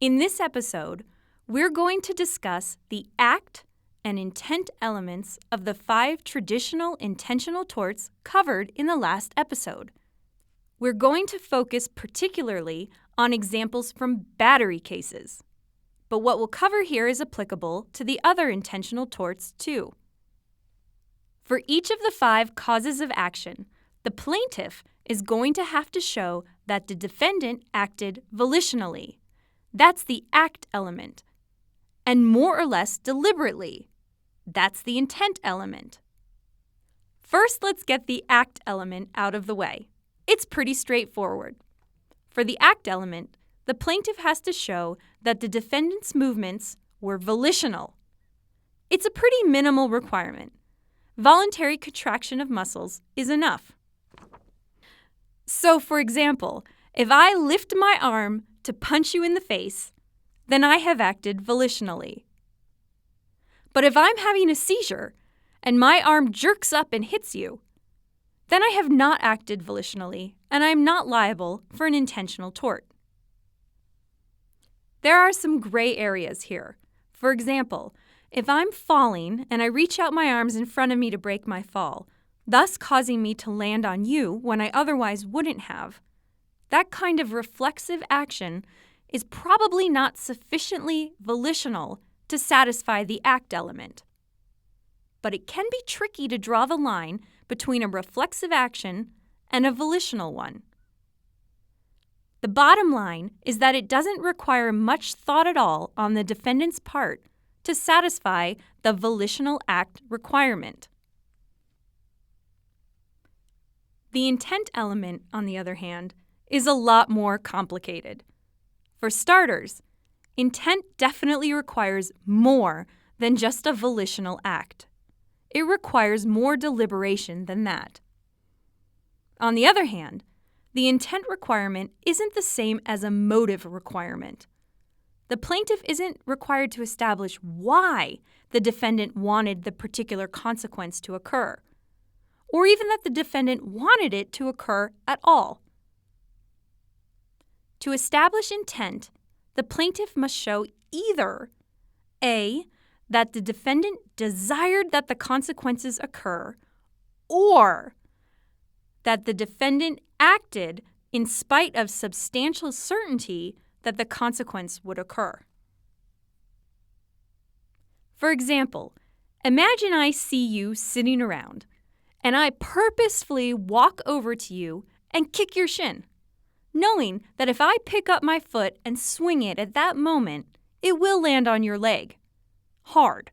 In this episode, we're going to discuss the act and intent elements of the 5 traditional intentional torts covered in the last episode. We're going to focus particularly on examples from battery cases, but what we'll cover here is applicable to the other intentional torts too. For each of the 5 causes of action, the plaintiff is going to have to show that the defendant acted volitionally. That's the act element. And more or less deliberately. That's the intent element. First, let's get the act element out of the way. It's pretty straightforward. For the act element, the plaintiff has to show that the defendant's movements were volitional. It's a pretty minimal requirement. Voluntary contraction of muscles is enough. So, for example, if I lift my arm to punch you in the face, then I have acted volitionally. But if I'm having a seizure and my arm jerks up and hits you, then I have not acted volitionally and I'm not liable for an intentional tort. There are some gray areas here. For example, if I'm falling and I reach out my arms in front of me to break my fall, thus causing me to land on you when I otherwise wouldn't have, that kind of reflexive action is probably not sufficiently volitional to satisfy the act element. But it can be tricky to draw the line between a reflexive action and a volitional one. The bottom line is that it doesn't require much thought at all on the defendant's part to satisfy the volitional act requirement. The intent element, on the other hand, is a lot more complicated. For starters, intent definitely requires more than just a volitional act. It requires more deliberation than that. On the other hand, the intent requirement isn't the same as a motive requirement. The plaintiff isn't required to establish why the defendant wanted the particular consequence to occur, or even that the defendant wanted it to occur at all. To establish intent, the plaintiff must show either A, that the defendant desired that the consequences occur, or that the defendant acted in spite of substantial certainty that the consequence would occur. For example, imagine I see you sitting around, and I purposefully walk over to you and kick your shin, knowing that if I pick up my foot and swing it at that moment, it will land on your leg. Hard.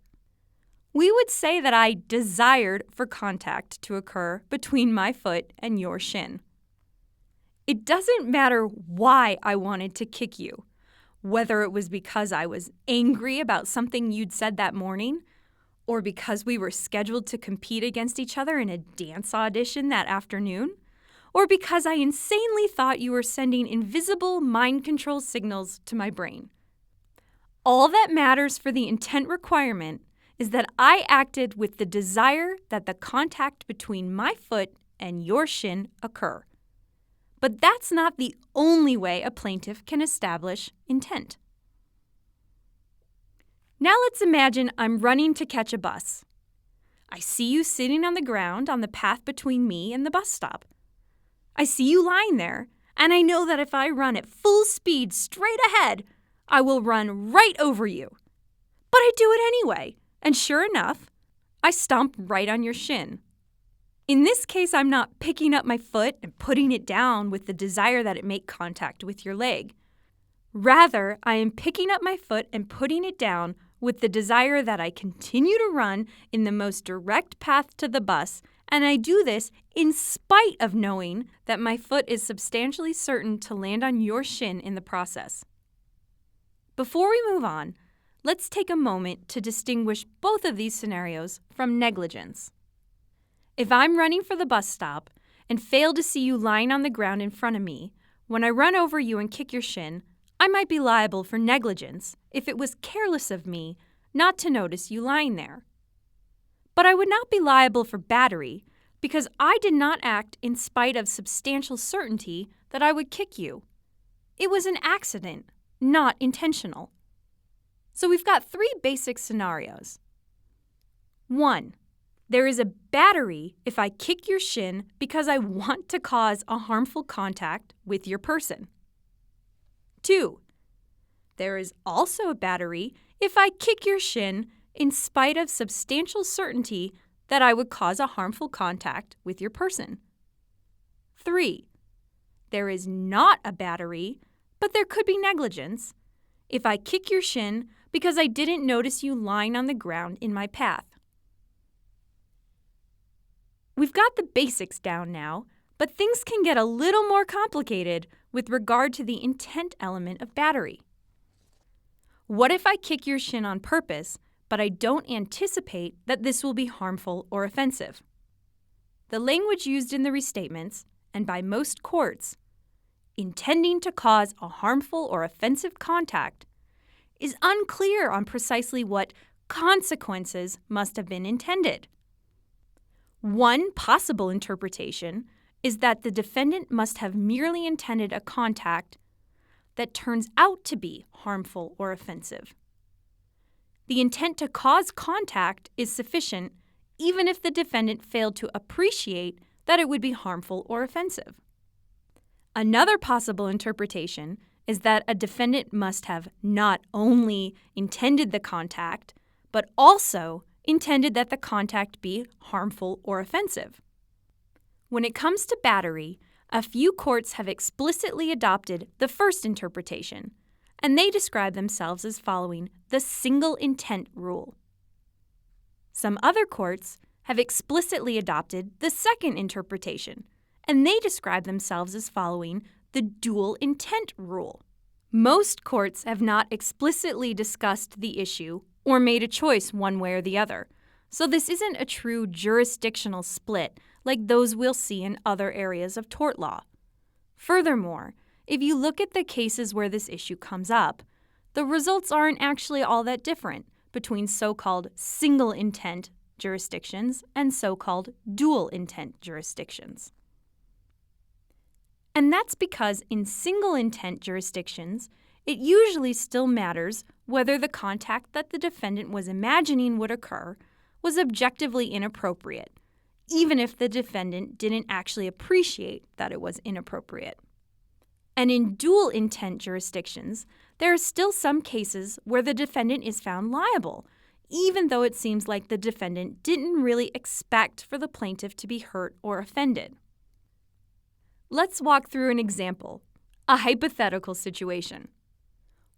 We would say that I desired for contact to occur between my foot and your shin. It doesn't matter why I wanted to kick you, whether it was because I was angry about something you'd said that morning, or because we were scheduled to compete against each other in a dance audition that afternoon, or because I insanely thought you were sending invisible mind control signals to my brain. All that matters for the intent requirement is that I acted with the desire that the contact between my foot and your shin occur. But that's not the only way a plaintiff can establish intent. Now let's imagine I'm running to catch a bus. I see you sitting on the ground on the path between me and the bus stop. I see you lying there, and I know that if I run at full speed straight ahead, I will run right over you. But I do it anyway, and sure enough, I stomp right on your shin. In this case, I'm not picking up my foot and putting it down with the desire that it make contact with your leg. Rather, I am picking up my foot and putting it down with the desire that I continue to run in the most direct path to the bus, and I do this in spite of knowing that my foot is substantially certain to land on your shin in the process. Before we move on, let's take a moment to distinguish both of these scenarios from negligence. If I'm running for the bus stop and fail to see you lying on the ground in front of me, when I run over you and kick your shin, I might be liable for negligence if it was careless of me not to notice you lying there. But I would not be liable for battery because I did not act in spite of substantial certainty that I would kick you. It was an accident, not intentional. So we've got three basic scenarios. 1. There is a battery if I kick your shin because I want to cause a harmful contact with your person. 2. There is also a battery if I kick your shin in spite of substantial certainty that I would cause a harmful contact with your person. 3. There is not a battery, but there could be negligence if I kick your shin because I didn't notice you lying on the ground in my path. We've got the basics down now, but things can get a little more complicated with regard to the intent element of battery. What if I kick your shin on purpose, but I don't anticipate that this will be harmful or offensive? The language used in the restatements, and by most courts, intending to cause a harmful or offensive contact, is unclear on precisely what consequences must have been intended. One possible interpretation is that the defendant must have merely intended a contact that turns out to be harmful or offensive. The intent to cause contact is sufficient even if the defendant failed to appreciate that it would be harmful or offensive. Another possible interpretation is that a defendant must have not only intended the contact, but also intended that the contact be harmful or offensive. When it comes to battery, a few courts have explicitly adopted the first interpretation, and they describe themselves as following the single intent rule. Some other courts have explicitly adopted the second interpretation, and they describe themselves as following the dual intent rule. Most courts have not explicitly discussed the issue or made a choice one way or the other, so this isn't a true jurisdictional split like those we'll see in other areas of tort law. Furthermore, if you look at the cases where this issue comes up, the results aren't actually all that different between so-called single intent jurisdictions and so-called dual intent jurisdictions. And that's because in single intent jurisdictions, it usually still matters whether the contact that the defendant was imagining would occur was objectively inappropriate, even if the defendant didn't actually appreciate that it was inappropriate. And in dual intent jurisdictions, there are still some cases where the defendant is found liable, even though it seems like the defendant didn't really expect for the plaintiff to be hurt or offended. Let's walk through an example, a hypothetical situation.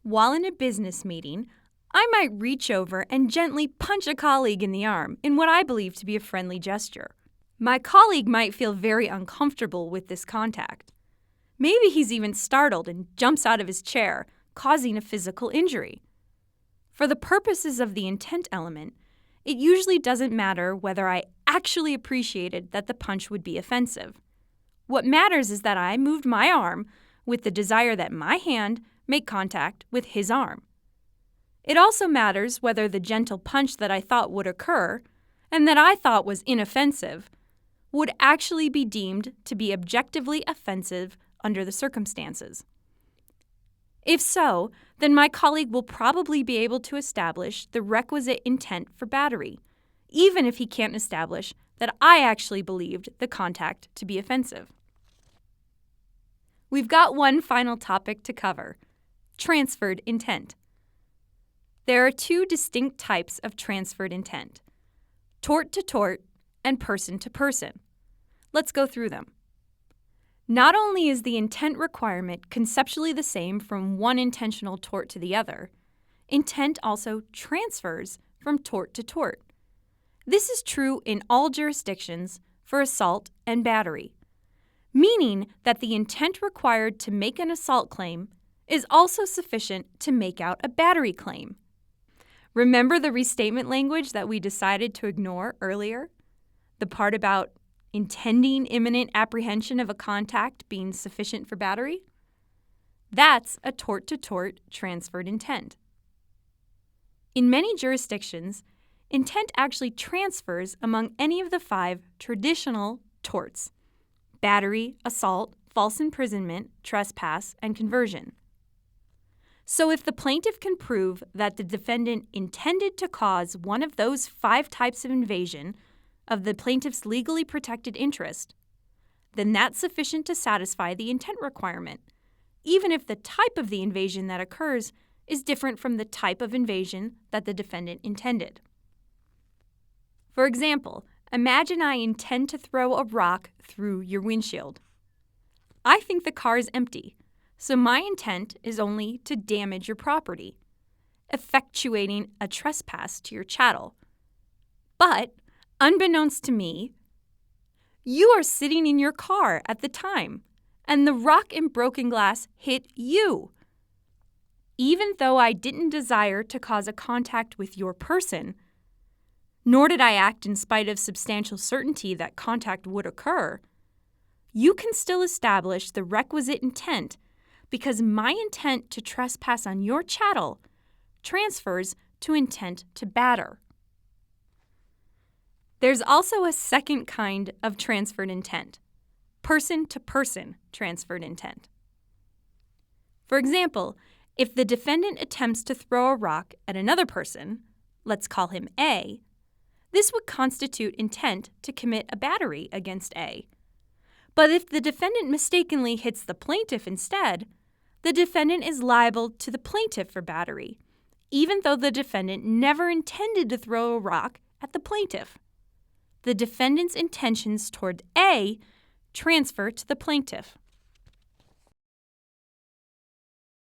While in a business meeting, I might reach over and gently punch a colleague in the arm in what I believe to be a friendly gesture. My colleague might feel very uncomfortable with this contact. Maybe he's even startled and jumps out of his chair, causing a physical injury. For the purposes of the intent element, it usually doesn't matter whether I actually appreciated that the punch would be offensive. What matters is that I moved my arm with the desire that my hand make contact with his arm. It also matters whether the gentle punch that I thought would occur, and that I thought was inoffensive, would actually be deemed to be objectively offensive under the circumstances. If so, then my colleague will probably be able to establish the requisite intent for battery, even if he can't establish that I actually believed the contact to be offensive. We've got one final topic to cover: transferred intent. There are two distinct types of transferred intent: tort to tort and person to person. Let's go through them. Not only is the intent requirement conceptually the same from one intentional tort to the other, intent also transfers from tort to tort. This is true in all jurisdictions for assault and battery, meaning that the intent required to make an assault claim is also sufficient to make out a battery claim. Remember the restatement language that we decided to ignore earlier? The part about intending imminent apprehension of a contact being sufficient for battery? That's a tort-to-tort transferred intent. In many jurisdictions, intent actually transfers among any of the 5 traditional torts: battery, assault, false imprisonment, trespass, and conversion. So if the plaintiff can prove that the defendant intended to cause one of those 5 types of invasion of the plaintiff's legally protected interest, then that's sufficient to satisfy the intent requirement, even if the type of the invasion that occurs is different from the type of invasion that the defendant intended. For example, imagine I intend to throw a rock through your windshield. I think the car is empty, so my intent is only to damage your property, effectuating a trespass to your chattel. But, unbeknownst to me, you are sitting in your car at the time, and the rock and broken glass hit you. Even though I didn't desire to cause a contact with your person, nor did I act in spite of substantial certainty that contact would occur, you can still establish the requisite intent because my intent to trespass on your chattel transfers to intent to batter. There's also a second kind of transferred intent, person-to-person transferred intent. For example, if the defendant attempts to throw a rock at another person, let's call him A, this would constitute intent to commit a battery against A. But if the defendant mistakenly hits the plaintiff instead, the defendant is liable to the plaintiff for battery, even though the defendant never intended to throw a rock at the plaintiff. The defendant's intentions toward A transfer to the plaintiff.